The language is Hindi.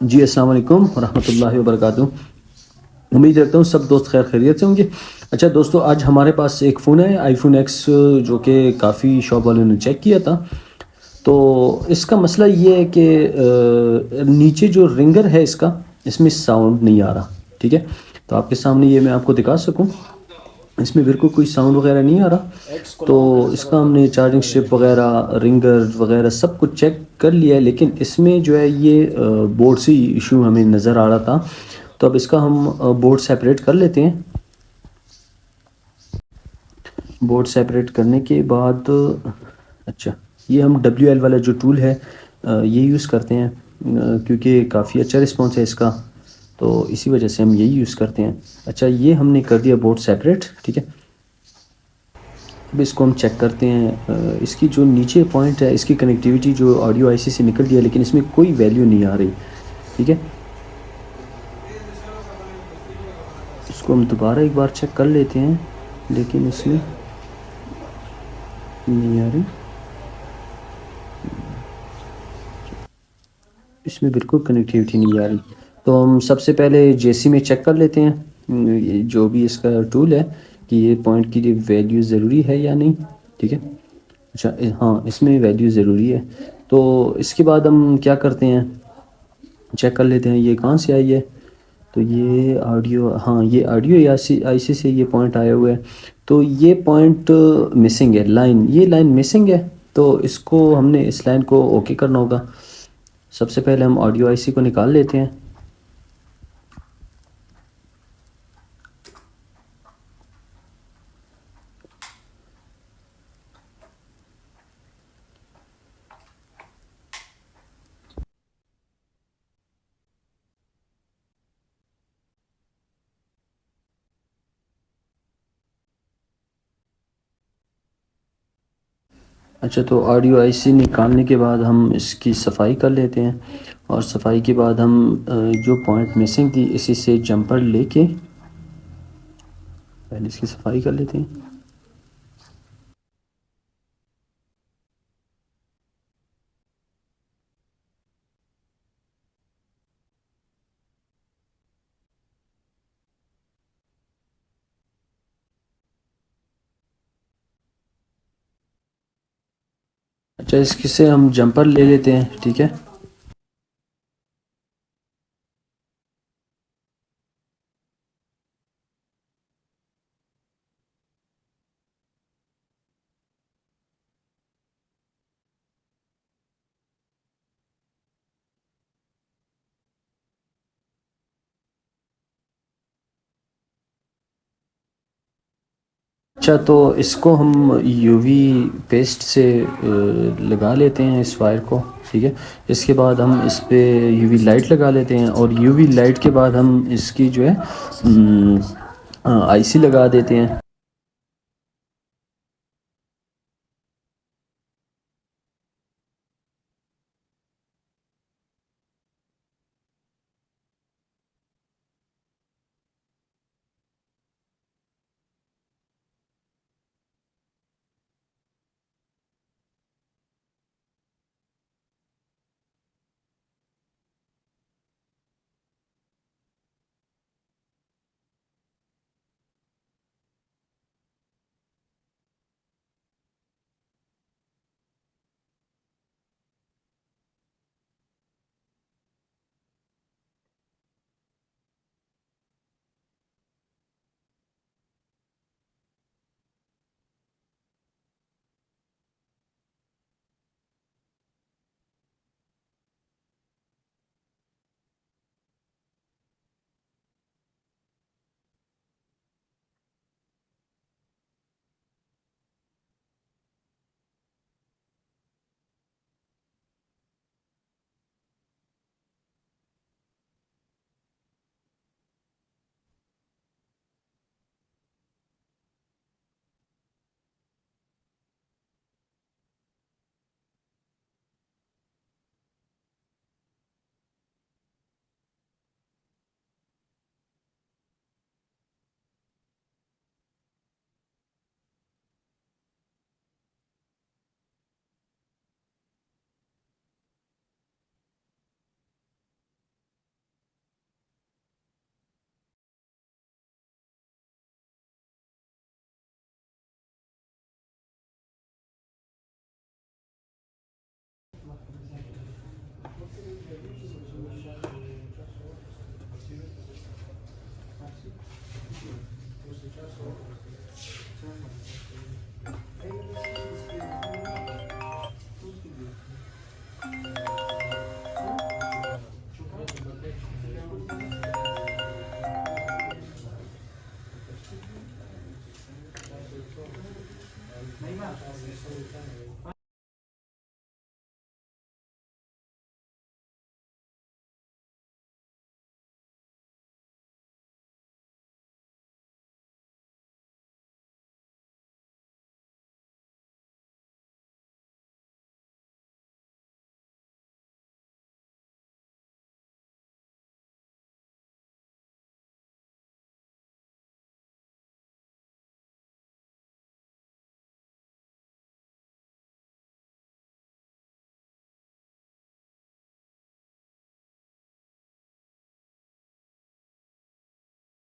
जी, अस्सलाम वालेकुम वरहमतुल्लाहि वबरकातुहू। उम्मीद रखता हूँ सब दोस्त खैर खैरियत से होंगे। अच्छा दोस्तों, आज हमारे पास एक फ़ोन है आईफ़ोन एक्स, जो कि काफ़ी शॉप वालों ने चेक किया था। तो इसका मसला ये है कि नीचे जो रिंगर है इसका, इसमें साउंड नहीं आ रहा। ठीक है, तो आपके सामने ये मैं आपको दिखा सकूँ, इसमें बिल्कुल कोई साउंड वगैरह नहीं आ रहा। तो इसका हमने चार्जिंग स्ट्रिप वगैरह, रिंगर वगैरह सब कुछ चेक कर लिया है, लेकिन इसमें जो है ये बोर्ड से इशू हमें नज़र आ रहा था। तो अब इसका हम बोर्ड सेपरेट कर लेते हैं। बोर्ड सेपरेट करने के बाद अच्छा, ये हम WL वाला जो टूल है ये यूज़ करते हैं, क्योंकि काफ़ी अच्छा रिस्पॉन्स है इसका, तो इसी वजह से हम यही यूज़ करते हैं। अच्छा, ये हमने कर दिया बोर्ड सेपरेट। ठीक है, अब इसको हम चेक करते हैं। इसकी जो नीचे पॉइंट है, इसकी कनेक्टिविटी जो ऑडियो आईसी से निकल रही है, लेकिन इसमें कोई वैल्यू नहीं आ रही। ठीक है, इसको हम दोबारा एक बार चेक कर लेते हैं, लेकिन इसमें नहीं आ रही। इसमें बिल्कुल कनेक्टिविटी नहीं आ रही। तो हम सबसे पहले जेसी में चेक कर लेते हैं, ये जो भी इसका टूल है, कि ये पॉइंट की वैल्यू ज़रूरी है या नहीं। ठीक है, अच्छा हाँ, इसमें वैल्यू ज़रूरी है। तो इसके बाद हम क्या करते हैं, चेक कर लेते हैं ये कहाँ से आई है। तो ये ऑडियो, हाँ ये ऑडियो या आईसी से ये पॉइंट आया हुआ है। तो ये पॉइंट मिसिंग है, लाइन, ये लाइन मिसिंग है। तो इसको हमने इस लाइन को ओके करना होगा। सबसे पहले हम ऑडियो आईसी को निकाल लेते हैं। अच्छा, तो ऑडियो आईसी निकालने के बाद हम इसकी सफाई कर लेते हैं, और सफाई के बाद हम जो पॉइंट मिसिंग थी इसी से जंपर लेके पहले इसकी सफाई कर लेते हैं। अच्छा, इसके से हम जंपर ले लेते हैं। ठीक है, अच्छा तो इसको हम यूवी पेस्ट से लगा लेते हैं इस वायर को। ठीक है, इसके बाद हम इस पे यूवी लाइट लगा लेते हैं, और यूवी लाइट के बाद हम इसकी जो है आईसी लगा देते हैं। Masz.